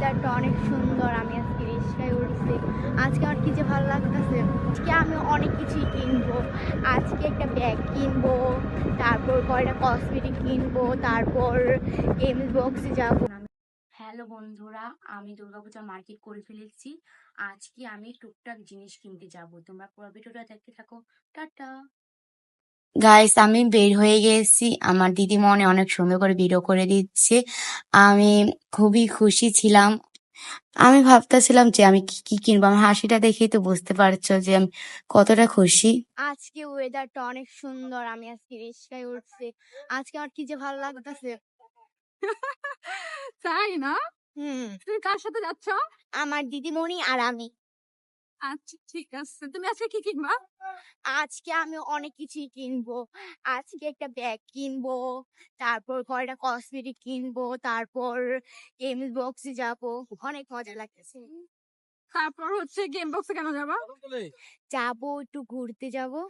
ওয়েদারটা অনেক সুন্দর। আমি আজকে রিক্সায় উঠছি। আজকে আমার কি যে ভালো লাগতেছে। আজকে আমি অনেক কিছুই কিনবো। আজকে একটা ব্যাগ কিনবো, তারপর কয়টা কসমেটিক কিনবো, তারপর গেমস বক্সে যাবো। হ্যালো বন্ধুরা, আমি দুর্গাপূজা মার্কেট করে ফেলেছি। আজকে আমি টুকটাক জিনিস কিনতে যাব। তোমরা পুরো ভিডিওটা দেখতে থাকো। টাটা গাইস, আমি বের হয়ে গেছি। আমার দিদিমণি অনেক সুন্দর করে ভিডিও করে দিচ্ছে। আমি খুবই খুশি ছিলাম। আমি ভাবতেছিলাম যে আমি কি কি কিনবো। আমার হাসিটা দেখেই তো বুঝতে পারছো যে আমি কতটা খুশি। আজকে ওয়েদারটা অনেক সুন্দর। আমি আজকে রিক্সায় উঠছি। আজকে আমার কি যে ভালো লাগতেছে। তাই না? হুম, তুমি কার সাথে যাচ্ছ? আমার দিদিমণি আর আমি। আচ্ছা, ঠিক আছে। তুমি আজকে কি কিনবা? আজকে আমি অনেক কিছুই কিনবো। আজকে একটা ব্যাগ কিনবো, তারপর কয়টা কসমেটিক কিনবো, তারপর গেমস বক্সে যাবো। অনেক মজা লাগতেছে। তারপর হচ্ছে গেম বক্সে কেন যাবা? যাবো, একটু ঘুরতে যাবো।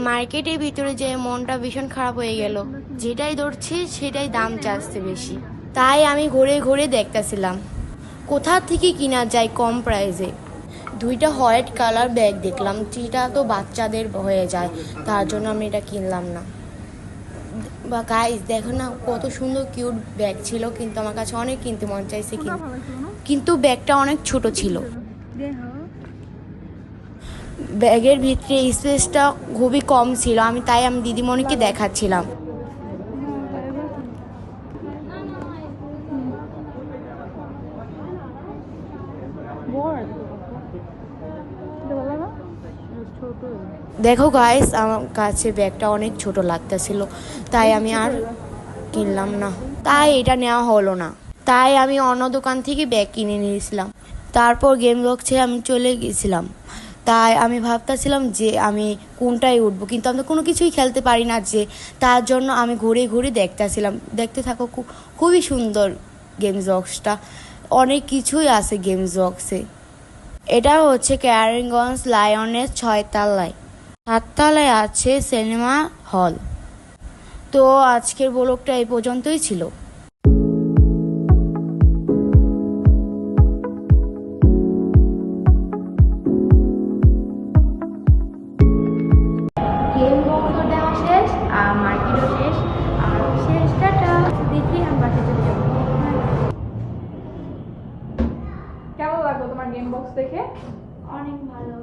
মার্কেটের ভিতরে যে মনটা ভীষণ খারাপ হয়ে গেল। যেটাই ধরছি সেটাই দাম চাচ্ছে বেশি। তাই আমি ঘুরে ঘুরে দেখতেছিলাম কোথা থেকে কিনা যায় কম প্রাইসে। দুইটা হোয়াইট কালার ব্যাগ দেখলাম, যেটা তো বাচ্চাদের হয়ে যায়, তার জন্য আমি এটা কিনলাম না। বা গাইস দেখো না, কত সুন্দর কিউট ব্যাগ ছিল, কিন্তু আমার কাছে অনেক কিনতে মন চাইছে, কিন্তু ব্যাগটা অনেক ছোট ছিল। ব্যাগের ভিতরে স্পেসটা খুবই কম ছিল। আমি দিদিমণিকে দেখাচ্ছিলাম। দেখো গাইস, আমার কাছে ব্যাগটা অনেক ছোট লাগতেছিল, তাই আমি আর কিনলাম না। তাই এটা নেওয়া হলো না। তাই আমি অন্য দোকান থেকে ব্যাগ কিনে নিয়েছিলাম। তারপর গেম বক্সে আমি চলে গেছিলাম। তাই আমি ভাবতেছিলাম যে আমি কোনটায় উঠবো, কিন্তু আমি তো কোনো কিছুই খেলতে পারি না, যে তার জন্য আমি ঘুরে ঘুরে দেখতেছিলাম। দেখতে থাকো, খুবই সুন্দর গেমস বক্সটা। অনেক কিছুই আছে গেমস বক্সে। এটা হচ্ছে ক্যারিগঞ্জ লায়নের 6 তলায়। 7 তলায় আছে সিনেমা হল। তো আজকের ব্লগটা এই পর্যন্তই ছিল। গেম বক্সও দেওয়া শেষ, আর মার্কেটও শেষ, আর শেষ। টাটা। দেখি আমি বাসে চলে যাবো। কেমন লাগলো তোমার গেম বক্স দেখে? অনেক ভালো।